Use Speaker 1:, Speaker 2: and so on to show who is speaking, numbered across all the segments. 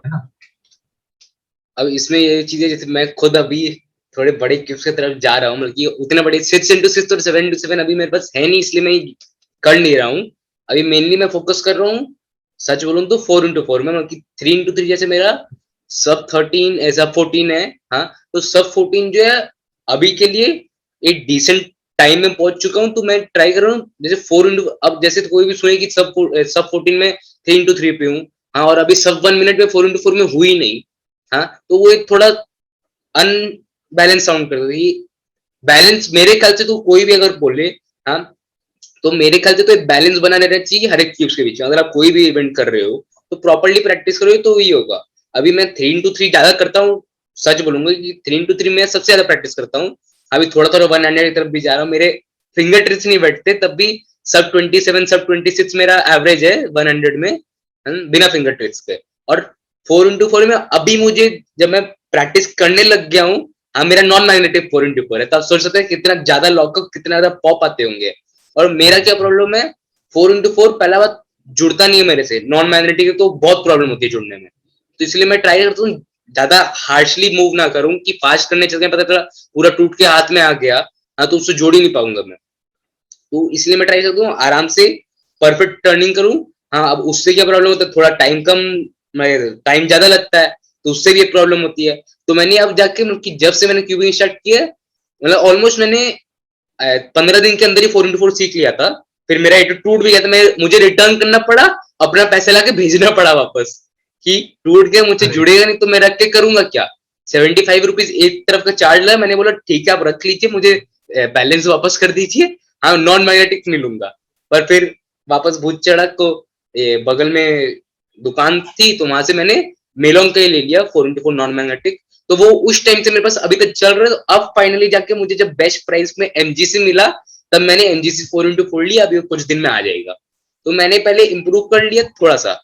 Speaker 1: है ना?
Speaker 2: अब इसमें ये चीजें, जैसे मैं खुद अभी थोड़े बड़े क्यूब्स की तरफ जा रहा हूँ, मतलब कि उतने बड़े 6x6 और 7x7 अभी मेरे पास है नहीं, इसलिए मैं कर नहीं रहा हूँ। अभी मेनली मैं फोकस कर रहा हूँ, सच बोलूँ तो 4x4 में, मतलब कि 3x3 जैसे मेरा सब 13 सब 14 है। हाँ, तो सब 14 जो है अभी के लिए एक डिसेंट टाइम में पहुंच चुका हूँ, तो मैं ट्राई कर रहा हूँ जैसे 4 अब जैसे तो कोई भी सुने कि सब 14 में 3x3 पे हूँ। हाँ, और अभी सब 1 मिनट में 4x4 में हुई नहीं। हाँ, तो वो एक थोड़ा अनबैलेंस साउंड करता है। बैलेंस मेरे ख्याल से तो कोई भी अगर बोले, हाँ, तो मेरे ख्याल से तो एक बैलेंस बना रहना चाहिए हर एक क्यूब्स के बीच में। अगर आप कोई भी इवेंट कर रहे हो तो प्रॉपरली प्रैक्टिस करो तो वही होगा। अभी मैं 3x3 ज्यादा करता हूँ, सच बोलूंगा कि 3x3 में सबसे ज्यादा प्रैक्टिस करता हूँ। अभी थोड़ा थोड़ा 100 की तरफ भी जा रहा हूँ, मेरे फिंगर ट्रिप्स नहीं बैठते तब भी। सब 27 सब 26 मेरा एवरेज है 100 में, बिना फिंगर ट्रिप्स के। और 4x4 में अभी मुझे, जब मैं प्रैक्टिस करने लग गया हूँ, हाँ, मेरा नॉन मैग्नेटिक 4x4 है, तब सोच सकते हैं कितना ज्यादा लॉकअप, कितना ज्यादा पॉप आते होंगे। और मेरा क्या प्रॉब्लम है, 4x4 पहला बात जुड़ता नहीं है मेरे से, नॉन मैग्नेटिक तो बहुत प्रॉब्लम होती है जुड़ने में। तो इसलिए मैं ट्राई करता हूँ ज्यादा हार्शली मूव ना करूं, कि फास्ट करने चलते पता चला पूरा टूट के हाथ में आ गया, हाँ, तो उससे जोड़ ही नहीं पाऊंगा मैं। तो इसलिए मैं ट्राई करता हूँ आराम से परफेक्ट टर्निंग करूं। हाँ, अब उससे क्या प्रॉब्लम होता है, थोड़ा टाइम कम, टाइम ज्यादा लगता है, तो उससे भी एक प्रॉब्लम होती है। तो मैंने अब जाके, मतलब कि जब से मैंने क्यूबिंग स्टार्ट किया, मतलब ऑलमोस्ट मैंने 15 दिन के अंदर ही 4x4 सीख लिया था। फिर मेरा एक टूट भी गया था, मैं मुझे रिटर्न करना पड़ा, अपना पैसे लाके भेजना पड़ा वापस, कि टूट गया, मुझसे
Speaker 1: अरे
Speaker 2: जुड़ेगा नहीं तो मैं रख के करूंगा क्या। 75 रुपीज एक तरफ का चार्ज लगा, मैंने बोला ठीक है आप रख लीजिए, मुझे बैलेंस वापस कर दीजिए, हाँ, नॉन मैग्नेटिक नहीं लूंगा। पर फिर वापस भूत चढ़ा, को बगल में दुकान थी तो वहां से मैंने मेलोंग का ही ले लिया 4x4 नॉन मैग्नेटिक। तो वो उस टाइम से मेरे पास अभी तक चल रहा है। तो अब फाइनली जाके मुझे जब बेस्ट प्राइस में एमजीसी मिला, तब मैंने एमजीसी 4x4 लिया, अभी कुछ दिन में आ जाएगा। तो मैंने पहले इम्प्रूव कर लिया थोड़ा सा।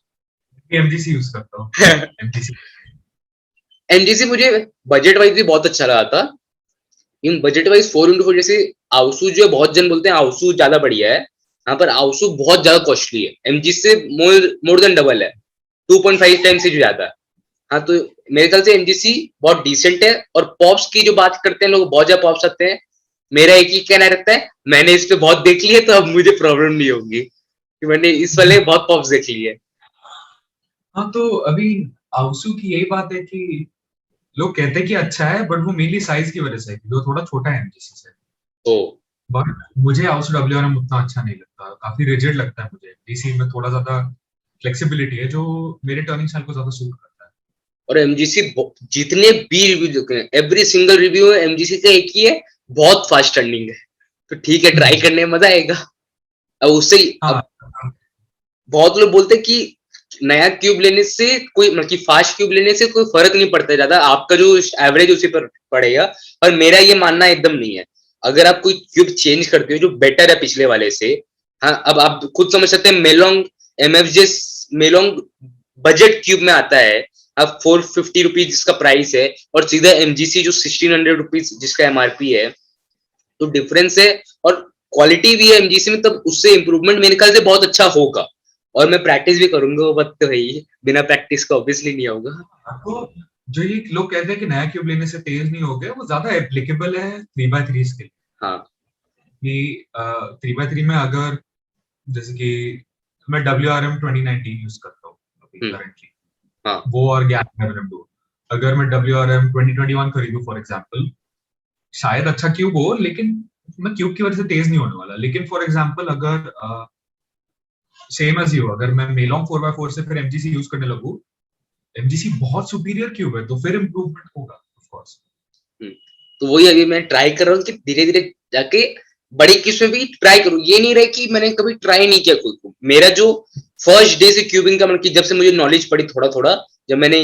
Speaker 1: एमजीसी यूज करता हूँ। एमजीसी।
Speaker 2: एमजीसी मुझे बजट वाइज भी बहुत अच्छा लगा था। इन बजट वाइज 4x4, जैसे आउसू जो है, बहुत जन बोलते हैं आउसू ज्यादा बढ़िया है, यहाँ पर आउसू बहुत ज्यादा कॉस्टली है, एमजीसी से मोर देन डबल है, 2.5 टाइम से ज्यादा। हाँ, तो मेरे ख्याल से एमजीसी बहुत डिसेंट है। और पॉप्स की जो बात करते हैं लोग, बहुत ज्यादा पॉप्स आते हैं। मेरा एक ही कहना रहता है, मैंने इस पे बहुत देख लिया तो अब मुझे प्रॉब्लम नहीं होगी, कि मैंने इस वाले बहुत पॉप्स देख लिए।
Speaker 1: हाँ, तो अभी आउसू की यही बात है कि लोग कहते हैं कि अच्छा है, बट वो मेनली साइज की वजह से है, जो थोड़ा छोटा है एमजीसी से।
Speaker 2: तो
Speaker 1: बट मुझे आउसू डब्ल्यूआरएम उतना अच्छा नहीं लगता, काफी रिजिड लगता है मुझे। डीसी में थोड़ा ज्यादा फ्लेक्सिबिलिटी है जो मेरे टर्निंग स्टाइल को ज्यादा सूट करता है।
Speaker 2: और एमजीसी, जितने भी रिव्यू देखे हैं, एवरी सिंगल रिव्यू में एमजीसी का एक ही है, बहुत फास्ट टर्निंग है। तो ठीक है, ट्राई करने में मजा आएगा। अब उससे अब
Speaker 1: हाँ।
Speaker 2: बहुत लोग बोलते हैं कि नया क्यूब लेने से कोई, मतलब कि फास्ट क्यूब लेने से कोई फर्क नहीं पड़ता ज्यादा, आपका जो एवरेज उसी पर पड़ेगा। पर मेरा ये मानना एकदम नहीं है। अगर आप कोई क्यूब चेंज करते हो जो बेटर है पिछले वाले से, हाँ, अब आप खुद समझ सकते हैं, मेलोंग एमएफजे मेलोंग बजट क्यूब में आता है। अब 450 रुपीज जिसका प्राइस है, और सीधा एमजीसी जो 1600 रुपीज जिसका एमआरपी है, तो डिफरेंस है। और क्वालिटी भी है एमजीसी में, तब उससे इंप्रूवमेंट मेरे ख्याल से बहुत अच्छा होगा। और मैं प्रैक्टिस भी करूंगा, वो बात तो है ही, बिना प्रैक्टिस का ऑब्वियसली नहीं होगा।
Speaker 1: तो जो ये लोग कहते हैं कि नया क्यूब लेने से तेज नहीं हो गया, वो ज्यादा एप्लीकेबल है 3x3 के लिए।
Speaker 2: हाँ।
Speaker 1: कि 3x3 में अगर, जैसे कि मैं WRM 2019 यूज करता हूँ अभी
Speaker 2: हम्म।
Speaker 1: करंटली,
Speaker 2: हाँ।
Speaker 1: वो और गैप 11M2। अगर मैं WRM 2021 खरीदूं फॉर एग्जांपल, शायद अच्छा क्यूब हो, लेकिन मैं क्यूब की वजह से तेज नहीं होने वाला। लेकिन फॉर एग्जांपल अगर सेम एज यू, अगर मैं मेलोंग 4x4 से फिर एमजीसी यूज करने लगूं, एमजीसी बहुत सुपीरियर क्यूब है, तो फिर इम्प्रूवमेंट होगा ऑफ कोर्स।
Speaker 2: हम्म। तो वही अभी मैं ट्राई कर रहा हूँ कि धीरे धीरे जाके बड़ी किस में भी ट्राई करूँ। ये नहीं रहे कि मैंने कभी ट्राई नहीं किया खुद को। मेरा जो फर्स्ट डे से क्यूबिंग का, मतलब कि जब से मुझे नॉलेज पड़ी थोड़ा थोड़ा, जब मैंने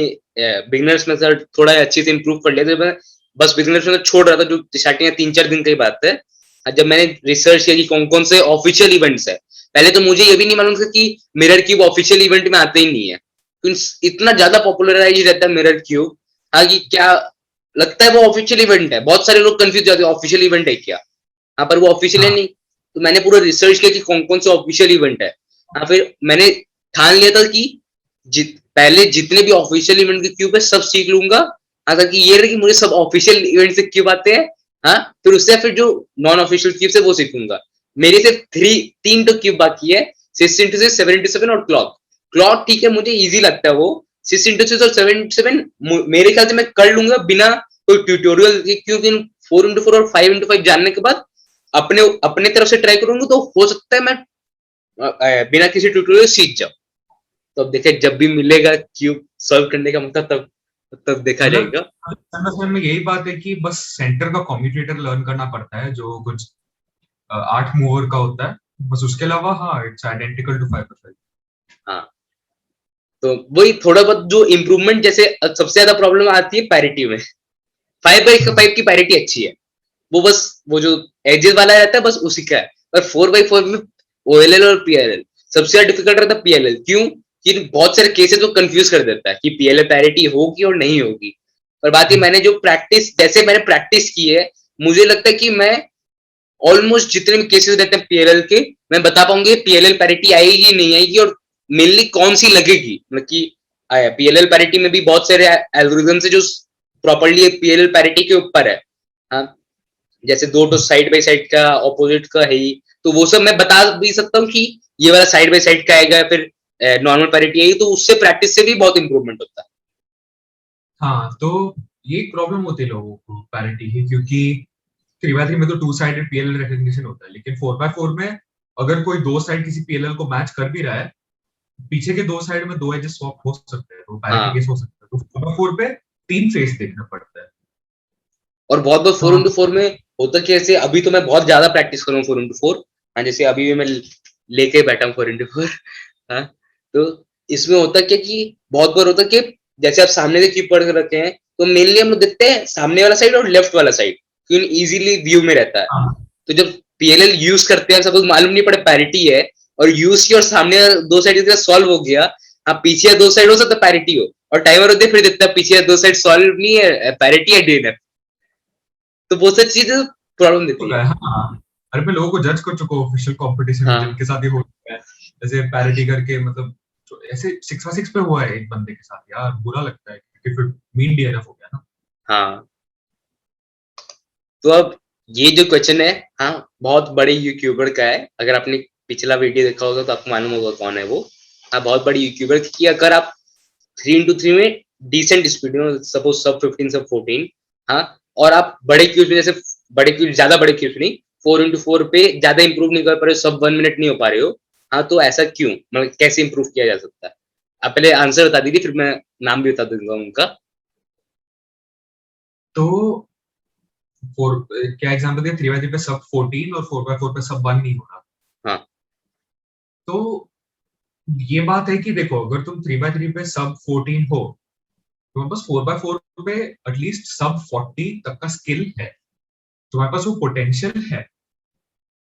Speaker 2: बिगनर्स में थोड़ा अच्छे से इंप्रूव कर लिया, तो मैं बस बिगनर्स में छोड़ रहा था, जो स्टार्टिंग 3-4 दिन की बात है। जब मैंने रिसर्च किया कि कौन कौन से ऑफिशियल इवेंट्स है, पहले तो मुझे ये भी नहीं मालूम था कि मिरर क्यूब ऑफिशियल इवेंट में आते ही नहीं है। तो इतना ज्यादा पॉपुलराइज रहता है मिरर क्यूब, हाँ, कि क्या लगता है वो ऑफिशियल इवेंट है। बहुत सारे लोग कंफ्यूज जाते हैं ऑफिशियल इवेंट है क्या, हाँ, पर वो ऑफिशियल है
Speaker 1: हाँ।
Speaker 2: नहीं। तो मैंने पूरा रिसर्च किया कि कौन कौन से ऑफिशियल इवेंट है। हाँ, फिर मैंने ठान लिया था कि पहले जितने भी ऑफिशियल इवेंट के क्यूब है सब सीख लूंगा, हाँ, ताकि ये रहे कि मुझे सब ऑफिशियल इवेंट से क्यूब आते हैं, हाँ, फिर उससे फिर जो नॉन ऑफिशियल क्यूब है वो सीखूंगा। मेरे सिर्फ तीन तो क्यूब बाकी है, 6x6, 7x7 और क्लॉक। क्लॉक ठीक है, मुझे इजी लगता है वो। 6x6 और 7x7 मेरे ख्याल से मैं कर लूंगा बिना कोई ट्यूटोरियल के, क्योंकि 4x4 और 5x5 जानने के बाद अपने अपने तरफ से ट्राई करूंगा तो हो सकता है मैं बिना किसी ट्यूटोरियल सीख जाऊं। तो अब देखे जब भी मिलेगा क्यूब सॉल्व करने का मौका, तब देखा
Speaker 1: मतलब
Speaker 2: जाएगा।
Speaker 1: में यही बात है कि बस सेंटर का कम्यूटेटर लर्न करना पड़ता है जो कुछ 8 मूवर का होता है, बस उसके अलावा हाँ इट्स आइडेंटिकल टू 5x5।
Speaker 2: हाँ, तो वही थोड़ा बहुत जो इम्प्रूवमेंट, जैसे सबसे ज्यादा प्रॉब्लम आती है पैरिटी में। 5x5 की पैरिटी अच्छी है, वो बस वो जो एजेस वाला रहता है बस उसी का है। पर 4x4 में ओएलएल और पीएलएल सबसे ज्यादा डिफिकल्ट रहता है। पीएलएल क्यों? कि बहुत सारे केसेस को कंफ्यूज कर देता है कि पीएलएल पैरिटी होगी और नहीं होगी। और बात ये, मैंने जो प्रैक्टिस, जैसे मैंने प्रैक्टिस की है, मुझे लगता है कि मैं ऑलमोस्ट जितने भी केसेस रहते हैं पीएलएल के, मैं बता पाऊंगी पीएलएल पैरिटी आएगी नहीं आएगी, और मेनली कौन सी लगेगी। मतलब कि पीएलएल पैरिटी में भी बहुत सारे एल्गोरिथम्स है जो प्रॉपर्ली पीएलएल पैरिटी के ऊपर है, हाँ, जैसे दो तो साइड बाय साइड का ऑपोजिट का है ही, तो वो सब मैं बता भी सकता हूँ कि ये वाला साइड बाय साइड का आएगा, फिर नॉर्मल पैरिटी आएगी, तो उससे प्रैक्टिस से भी बहुत इंप्रूवमेंट होता है।
Speaker 1: हाँ तो ये प्रॉब्लम होती है लोगों को पैरिटी की, क्योंकि 3x3 में तो 2 साइडेड पीएलएल रिकॉग्निशन होता है, लेकिन 4x4 में अगर कोई दो साइड किसी पीएलएल को मैच कर भी रहा है, पीछे के दो साइड में दो एजेस स्वैप हो सकते हैं, तो पैरिटी
Speaker 2: हाँ,
Speaker 1: केस हो सकता है। तो 4x4 पे 3 फेस देखना पड़ता है।
Speaker 2: और बहुत बहुत
Speaker 1: तो
Speaker 2: 4x4 में होता कैसे, अभी तो मैं बहुत ज्यादा प्रैक्टिस कर रहा हूँ 4x4, हाँ, जैसे अभी भी मैं लेके बैठा हूँ 4x4, हाँ, तो इसमें होता क्या कि बहुत बार होता कि जैसे आप सामने से कीप पढ़ के रखे हैं, तो मेनली हम लोग देखते हैं सामने वाला साइड और लेफ्ट वाला साइड, क्यों इजीली व्यू में रहता है।
Speaker 1: हाँ
Speaker 2: तो जब पीएलएल यूज करते हैं, सपोज मालूम नहीं पड़े पैरिटी है, और यूज की और सामने दो साइड सॉल्व हो गया, हाँ, पीछे दो साइड हो सकता है पैरिटी हो, और टाइमर होते फिर देखता है पीछे दो साइड सॉल्व नहीं है, पैरिटी है डीएनएफ, तो बहुत सारी चीजें प्रॉब्लम देती
Speaker 1: होता
Speaker 2: है।
Speaker 1: है। हाँ, अरे मैं लोगों को जज कर चुका हूँ ऑफिशियल कंपटीशन में,
Speaker 2: हाँ,
Speaker 1: जिनके साथ ये हो चुका है, जैसे पैरिटी करके, मतलब तो ऐसे 6x6 पे हुआ है एक बंदे के साथ, यार बुरा लगता है क्योंकि फिर मीन डीएनएफ हो गया ना।
Speaker 2: हाँ, तो अब ये जो क्वेश्चन है, हाँ, बहुत बड़े यूट्यूबर का है। अगर आपने पिछला वीडियो देखा होगा तो आपको मालूम होगा कौन है वो। हाँ, बहुत बड़ी यूट्यूबर की, अगर आप 3x3 में डिसेंट स्पीड में, सपोज सब 15 सब 14, हाँ, और आप बड़े क्यूब में, जैसे बड़े क्यूब, ज्यादा बड़े क्यूब नहीं, 4x4 पे ज्यादा इंप्रूव नहीं कर पा रहे हो, सब 1 मिनट नहीं हो पा रहे हो, हाँ, तो ऐसा क्यों, मतलब कैसे इंप्रूव किया जा सकता है? आप पहले आंसर बता दीजिए, फिर मैं नाम भी बता दूंगा उनका।
Speaker 1: तो फोर क्या एग्जांपल दिया, 3x3 पे सब 14 और 4x4 पे सब 1 नहीं हो रहा।
Speaker 2: हाँ,
Speaker 1: तो ये बात है कि देखो, अगर तुम 3x3 पे सब 14 हो, तुम्हारे पास 4x4 पे एटलीस्ट सब 40 तक का स्किल है, तुम्हारे पास वो पोटेंशियल है।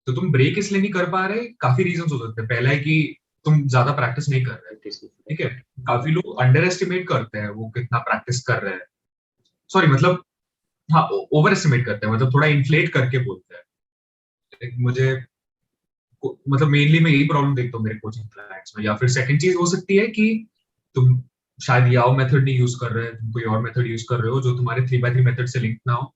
Speaker 1: तो तुम ब्रेक इसलिए नहीं कर पा रहे, काफी रीजंस हो सकते हैं। पहला है कि तुम ज्यादा प्रैक्टिस नहीं कर रहे, ठीक है। काफी लोग अंडर एस्टिमेट करते हैं वो कितना प्रैक्टिस कर रहे हैं, सॉरी मतलब हाँ ओवर एस्टिमेट करते हैं, मतलब थोड़ा इन्फ्लेट करके बोलते हैं। मुझे मतलब मेनली मैं यही प्रॉब्लम देखता हूँ मेरे कोचिंग क्लाइंट्स में। या फिर सेकंड चीज हो सकती है कि तुम शायद याओ मेथड नहीं यूज कर रहे हैं, तुम कोई और मेथड यूज कर रहे हो जो तुम्हारे 3x3 मेथड से लिंक ना हो।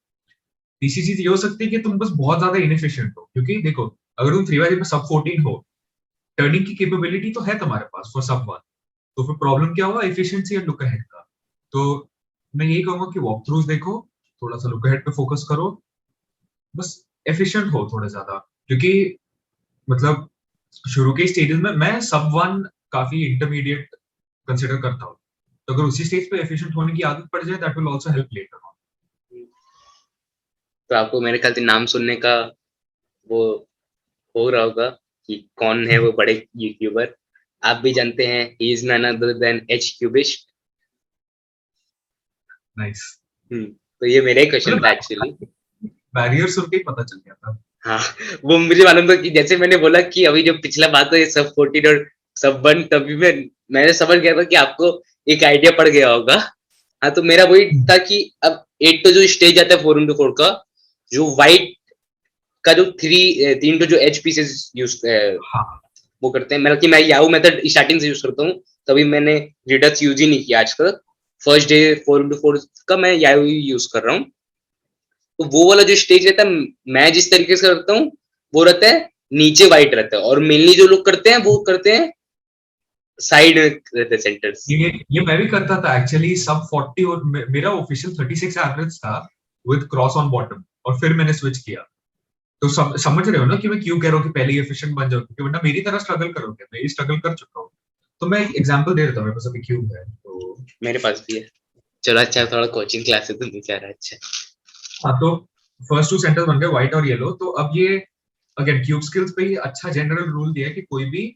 Speaker 1: तीसरी चीज ये हो सकती है कि तुम बस बहुत ज्यादा इनएफिशिएंट हो, क्योंकि देखो अगर तुम 3x3 में सब 14 हो, टर्निंग की कैपेबिलिटी तो है तुम्हारे पास फॉर सब वन, तो फिर प्रॉब्लम क्या हुआ, एफिशिएंसी एंड लुक अहेड का। तो मैं यही कहूंगा कि वॉक थ्रूज देखो, थोड़ा सा लुक अहेड पे फोकस करो, बस एफिशिएंट हो थोड़ा ज्यादा। क्योंकि मतलब शुरू के स्टेजेस में मैं सब वन काफी इंटरमीडिएट कंसिडर करता हूँ, तो अगर उसी स्टेज पे एफिशिएंट होने की आदत पड़ जाए, that will also help later on.
Speaker 2: तो आपको मेरे ख्याल से नाम सुनने का वो हो रहा होगा कि कौन है वो बड़े यूट्यूबर। आप भी जानते हैं, he is none other than H Cubist.
Speaker 1: Nice.
Speaker 2: तो ये मेरा ही क्वेश्चन था
Speaker 1: मतलब
Speaker 2: एक्चुअली।
Speaker 1: बैरियर सुन के ही पता चल गया था।
Speaker 2: हाँ, वो मुझे मालूम था कि जैसे मैंने बोला कि अभी जो पिछला बात है सब 14 और सब 1, तभी मैंने समझ गया था कि आपको एक आइडिया पड़ गया होगा। हाँ, तो मेरा वही था कि अब 8 तो जो स्टेज आता है 4x4 का, जो व्हाइट का जो तीन तो जो एच पीसेस यूज
Speaker 1: हाँ
Speaker 2: वो करते हैं, मतलब कि मैं याहू मेथड स्टार्टिंग से यूज करता हूँ, तभी मैंने रिडक्स यूज ही नहीं किया आज तक। फर्स्ट डे 4x4 का मैं यायू यूज कर रहा हूँ। तो वो वाला जो स्टेज रहता है, मैं जिस तरीके से करता हूँ वो रहता है नीचे वाइट रहता है, और मेनली जो लोग करते हैं वो करते हैं साइड में रहते हैं सेंटर्स।
Speaker 1: ये मैं भी करता था एक्चुअली, सब 40 और मेरा ऑफिशियल 36 एवरेज था विद क्रॉस ऑन बॉटम, और फिर मैंने स्विच किया। तो समझ रहे हो ना कि मैं क्यों कह रहा हूँ कि पहले एफिशिएंट बन जाओ, क्योंकि वरना मेरी तरह स्ट्रगल करोगे, मैं ये स्ट्रगल कर चुका हूँ। तो मैं एक एग्जांपल दे देता हूँ, मेरे पास अभी क्यूब है तो।
Speaker 2: मेरे पास भी है। चलो अच्छा, थोड़ा कोचिंग क्लास है तो नहीं जा रहा। अच्छा
Speaker 1: हाँ, तो फर्स्ट 2 सेंटर्स बन गए व्हाइट और येलो। तो अब ये अगेन क्यूब स्किल्स पे ये अच्छा जनरल रूल दिया है कि कोई भी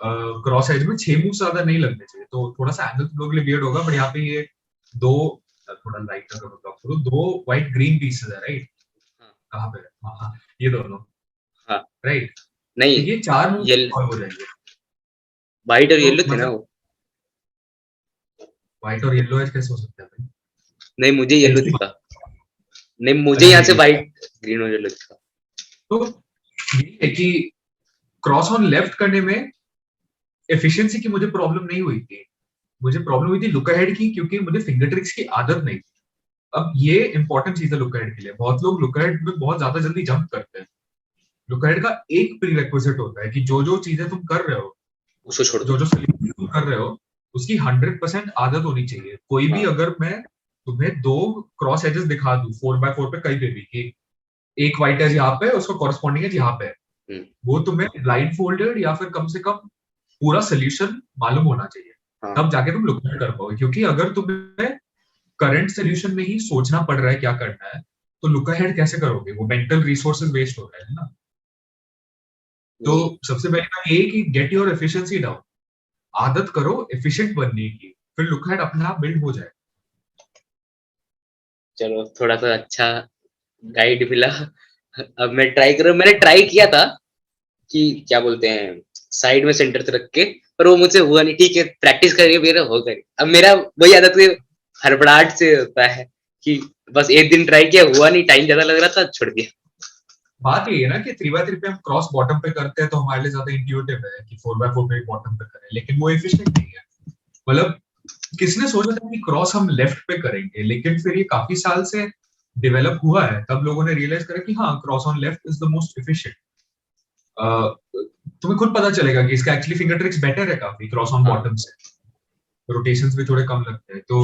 Speaker 1: क्रॉस एज में 6 मूव ज्यादा नहीं लगने चाहिए। तो थोड़ा सा एंगल तुम लोगों के लिए वियर्ड होगा, बट यहाँ पे ये दो, थोड़ा लाइट का करो ड्रॉप करो, दो व्हाइट ग्रीन पीसेस है राइट।
Speaker 2: हाँ
Speaker 1: कहाँ पे है? हाँ हाँ, ये दोनों
Speaker 2: हाँ।
Speaker 1: राइट। तो
Speaker 2: नहीं,
Speaker 1: ये 4 मूव
Speaker 2: ये
Speaker 1: सॉल्व हो जाएंगे।
Speaker 2: व्हाइट और
Speaker 1: तो
Speaker 2: येलो थे ना
Speaker 1: मतलब
Speaker 2: वो।
Speaker 1: व्हाइट और येलो एज कैसे हो सकता है भाई?
Speaker 2: नहीं, मुझे येलो
Speaker 1: एज की
Speaker 2: दिखा।
Speaker 1: बात।
Speaker 2: नहीं, मुझे
Speaker 1: अरे
Speaker 2: यहाँ से
Speaker 1: नहीं,
Speaker 2: व्हाइट ग्रीन और येलो दिखा।
Speaker 1: तो ये है कि क्रॉस ऑन लेफ्ट करने में एफिशिएंसी की मुझे प्रॉब्लम नहीं हुई थी। मुझे प्रॉब्लम हुई थी लुक अहेड की, क्योंकि मुझे फिंगर ट्रिक्स की आदत नहीं थी। अब ये इंपॉर्टेंट चीज है लुक अहेड के लिए। बहुत लोग लुक अहेड में बहुत ज्यादा जल्दी जंप करते हैं। लुक अहेड का एक प्रीरेक्विजिट होता है कि जो जो चीजें तुम कर रहे हो,
Speaker 2: उसको छोड़
Speaker 1: जो
Speaker 2: दो।
Speaker 1: जो सॉल्यूशन तुम कर रहे हो, उसकी 100% आदत होनी चाहिए। कोई भी
Speaker 2: हाँ।
Speaker 1: अगर मैं तुम्हें दो क्रॉस एजेस दिखा दूं 4x4 पे कहीं पे भी कि एक व्हाइट एज यहाँ पे, उसका कॉरस्पॉन्डिंग एज यहाँ पे है,
Speaker 2: हम्म।
Speaker 1: वो तुम्हें ब्लाइंड फोल्डेड या फिर कम से कम पूरा सोल्यूशन मालूम होना चाहिए,
Speaker 2: हाँ।
Speaker 1: तब जाके तुम लुक अहेड कर पाओगे। क्योंकि अगर तुम्हें करंट सोल्यूशन में ही सोचना पड़ रहा है क्या करना है, तो लुक अहेड कैसे करोगे? वो मेंटल रिसोर्सेज वेस्ट हो रहा है ना। तो
Speaker 2: वही।
Speaker 1: सबसे पहले बात ये कि गेट योर एफिशिएंसी डाउन। आदत करो एफिशिएंट बनने की, फिर लुक अहेड अपने आप बिल्ड हो जाए।
Speaker 2: चलो, थोड़ा सा अच्छा गाइड मिला। अब मैं ट्राई करूँ। मैंने ट्राई किया था कि क्या बोलते हैं, साइड में सेंटर से रख के, पर वो मुझसे हुआ नहीं। ठीक है, प्रैक्टिस करके मेरा होगा नहीं। अब मेरा वही आदत है, हड़बड़ाहट से होता है कि बस एक दिन ट्राई किया, हुआ नहीं, टाइम ज्यादा लग रहा था, छोड़ दिया।
Speaker 1: बात ये है ना कि 3x3 पे हम क्रॉस बॉटम पे करते हैं तो हमारे लिए ज्यादा इंट्यूटिव है कि 4x4 पे बॉटम पे करें, लेकिन वो एफिशिएंट नहीं है। मतलब किसने सोचा था कि क्रॉस हम लेफ्ट पे करेंगे, लेकिन फिर ये काफी साल से डेवलप हुआ है, तब लोगों ने रियलाइज करा कि हाँ, cross on left is the most efficient. तुम्हें खुद पता चलेगा कि इसका एक्चुअली फिंगर ट्रिक्स बेटर है काफी क्रॉस ऑन
Speaker 2: हाँ।
Speaker 1: बॉटम से। रोटेशंस भी थोड़े कम लगते हैं। तो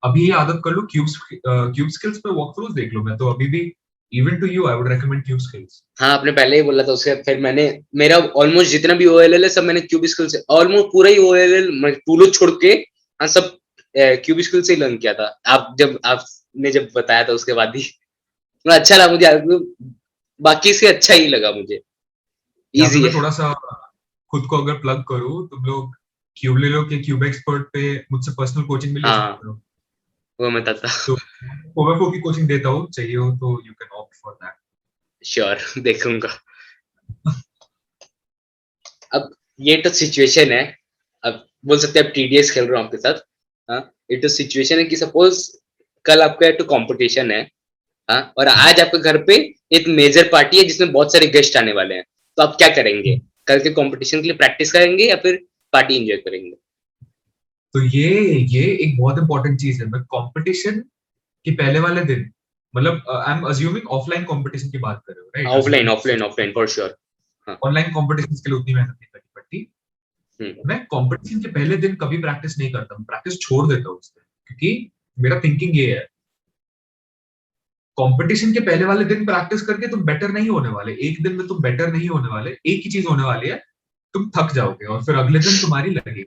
Speaker 1: अभी ये आदत कर लो। क्यूब स्किल्स पे वॉक थ्रूज देख लो। मैं तो अभी भी, even to you, I would recommend CubeSkills.
Speaker 2: हाँ, आपने पहले ही बोला था उसके, फिर मैंने मेरा ऑलमोस्ट जितना भी ओएलएल है सब मैंने क्यूब स्किल से, ऑलमोस्ट पूरा ही ओएलएल मैं टूलो छोड़ के, हाँ, सब क्यूब स्किल से ही लर्न किया था। आपने जब बताया था उसके बाद ही मतलब अच्छा लगा मुझे। बाकी से अच्छा ही लगा मुझे।
Speaker 1: यहाँ पे
Speaker 2: इजी
Speaker 1: मैं
Speaker 2: है।
Speaker 1: थोड़ा सा खुद को अगर प्लग करूँ, तुम लोग क्यूब ले लो कि क्यूब एक्सपर्ट पे मुझसे पर्सनल कोचिंग भी ले
Speaker 2: हाँ,
Speaker 1: सकते हो।
Speaker 2: वो मैं था।
Speaker 1: तो ओवरफो की कोचिंग देता हूँ, चाहिए हो तो you can opt for that.
Speaker 2: Sure, देखूंगा। अब ये तो सिचुएशन है। अब बोल सकते हैं अब टीडीएस खेल रहा हूँ आपके साथ। हाँ, ये तो सिचुएशन है कि सपोज कल आपका एक तो कंपटीशन है। हाँ, और आज आपके घर पे एक मेजर पार्टी है जिसमें बहुत सारे गेस्ट आने वाले हैं। तो आप क्या करेंगे? कल के कंपटीशन के लिए प्रैक्टिस करेंगे या फिर पार्टी एंजॉय करेंगे?
Speaker 1: तो ये एक बहुत इंपॉर्टेंट चीज है। मैं कंपटीशन के पहले वाले दिन, मतलब I am assuming offline competition की बात कर रहे हो right?
Speaker 2: Offline,
Speaker 1: assuming
Speaker 2: offline, offline for sure. हाँ।
Speaker 1: ऑनलाइन कंपटीशन के लिए उतनी मेहनत नहीं करनी पड़ती।
Speaker 2: हम्म।
Speaker 1: मैं कंपटीशन के पहले दिन कभी प्रैक्टिस नहीं करता हूँ, प्रैक्टिस छोड़ देता हूँ उस दिन। क्योंकि मेरा थिंकिंग ये है, कंपटीशन के पहले वाले दिन प्रैक्टिस करके तुम बेटर नहीं होने वाले। एक दिन में तुम बेटर नहीं होने वाले। एक ही चीज होने वाली है, तुम थक जाओगे और फिर अगले दिन तुम्हारी लगेगी,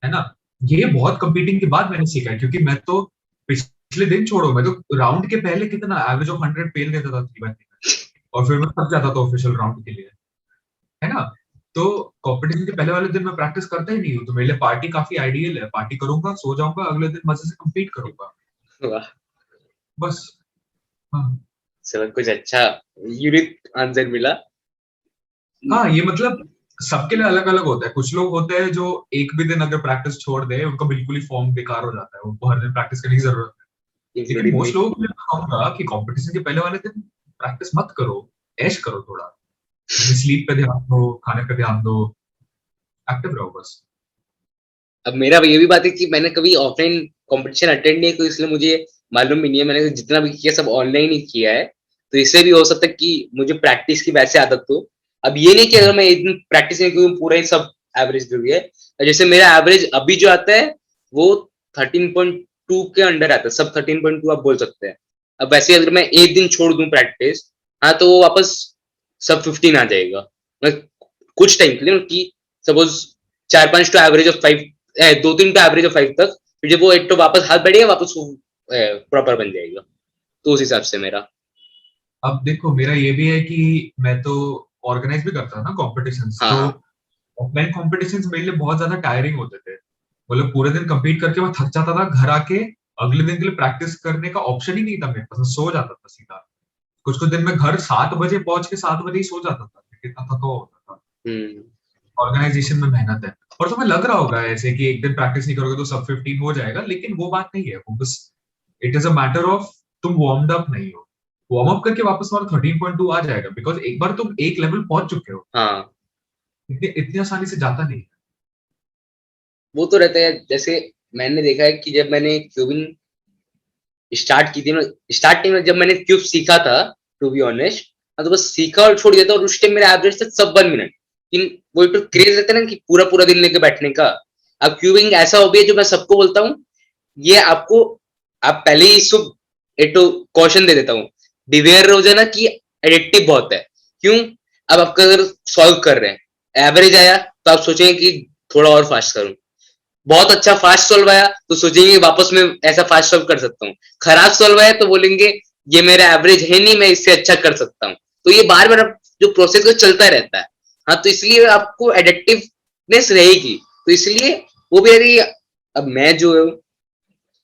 Speaker 1: है ना। ये बहुत कंपीटिंग के बाद मैंने सीखा है, क्योंकि मैं तो पिछले दिन छोड़ो, मैं तो राउंड के पहले कितना एवरेज ऑफ 100 पेल देता था 3x3 में, और फिर मैं थक जाता था ऑफिशियल राउंड के लिए, है ना। तो कंपटीशन के पहले वाले दिन मैं प्रैक्टिस करता ही नहीं हूँ। तो मेरे लिए पार्टी काफी आइडियल है। पार्टी करूंगा, सो जाऊंगा, अगले दिन मजे से कंपीट करूंगा,
Speaker 2: वाह।
Speaker 1: बस। हाँ
Speaker 2: चलो, कुछ अच्छा यूनिक आंसर मिला।
Speaker 1: हाँ, ये मतलब सबके लिए अलग अलग होता है। कुछ लोग होते हैं जो एक भी दिन अगर प्रैक्टिस छोड़ दे, उनका बिल्कुल ही फॉर्म बेकार हो जाता है, उनको हर दिन प्रैक्टिस करने की जरूरत है। लेकिन
Speaker 2: इंक्लूडिंग मी।
Speaker 1: मोस्ट लोगों को मैं कहूंगा कि कंपटीशन के पहले वाले दिन प्रैक्टिस मत करो, ऐश करो थोड़ा। अपनी स्लीप पे ध्यान दो, खाने पे ध्यान दो, एक्टिव रहो बस।
Speaker 2: अब मेरा ये भी बात है कि मैंने कभी ऑफलाइन कंपटीशन अटेंड नहीं किया, इसलिए मुझे मालूम भी नहीं है। मैंने जितना भी किया सब ऑनलाइन ही किया है, तो इससे भी हो सकता है कि मुझे प्रैक्टिस की वैसे आदत हो। अब ये नहीं कि अगर मैं एक दिन प्रैक्टिस नहीं करूँ पूरा ही सब एवरेज दे दिया है। जैसे मेरा एवरेज अभी जो आता है वो 13.2 के अंडर आता है, सब 13.2 आप बोल सकते हैं। अब वैसे अगर मैं एक दिन छोड़ दूं प्रैक्टिस, हाँ, तो वो वापस सब 15 आ जाएगा। मैं कुछ टाइम के लिए कि suppose 4-5 to average of 5, 2-3 to average of 5 तक, फिर जब वो एक तो वापस हाथ बढ़ेगा, वापस वो प्रॉपर बन जाएगा। तो उस हिसाब से मेरा।
Speaker 1: अब देखो मेरा ये भी है कि मैं तो ऑर्गेनाइज भी करता हूँ ना कॉम्पिटिशन्स,
Speaker 2: हाँ,
Speaker 1: तो
Speaker 2: हाँ।
Speaker 1: ऑफलाइन कॉम्पिटिशन्स मेरे लिए बहुत ज्यादा टायरिंग होते थे। मतलब पूरे दिन compete करके मैं थक जाता था, घर आके अगले दिन के लिए प्रैक्टिस करने का ऑप्शन ही नहीं था मेरे पास, मैं सो जाता था सीधा। कुछ कुछ दिन मैं घर 7 बजे पहुंच के 7 बजे ही सो जाता था, इतना थका हुआ होता था।
Speaker 2: हम्म।
Speaker 1: ऑर्गेनाइजेशन में मेहनत है। और तुम्हें लग रहा होगा ऐसे कि एक दिन प्रैक्टिस नहीं करोगे तो सब 15 हो जाएगा, लेकिन वो बात नहीं है। वो बस it is a matter of तुम वार्म्ड अप नहीं हो। वार्म अप करके वापस तुम्हारा 13.2 आ जाएगा, बिकॉज एक बार तुम एक लेवल पहुंच चुके हो।
Speaker 2: हाँ,
Speaker 1: इतनी इतनी आसानी से जाता नहीं है।
Speaker 2: वो तो रहता है। जैसे मैंने देखा है कि जब मैंने क्यूबिंग स्टार्ट की थी, स्टार्टिंग में जब मैंने क्यूब सीखा था, टू बी ऑनेस्ट, तो बस सीखा और छोड़ दिया था, और उस टाइम मेरा एवरेज था सब 1 मिनट। लेकिन वो तो क्रेज रहता है ना कि पूरा पूरा दिन लेके बैठने का। अब क्यूबिंग ऐसा हॉबी है जो मैं सबको बोलता हूँ, ये आपको, आप पहले ही इसको एक तो कॉशन दे देता हूँ, बिवेयर हो जाना कि एडिक्टिव बहुत है। क्यों? अब आप अगर सॉल्व कर रहे हैं, एवरेज आया तो आप सोचेंगे कि थोड़ा और फास्ट करूं। बहुत अच्छा फास्ट सॉल्व आया तो सोचेंगे वापस में ऐसा फास्ट सॉल्व कर सकता हूँ। खराब सॉल्व आया तो बोलेंगे ये मेरा एवरेज है नहीं, मैं इससे अच्छा कर सकता हूँ। तो ये बार बार जो प्रोसेस वो चलता रहता है। हाँ, तो इसलिए आपको एडिक्टिवनेस रहेगी। तो इसलिए वो भी यदि, अब मैं जो है,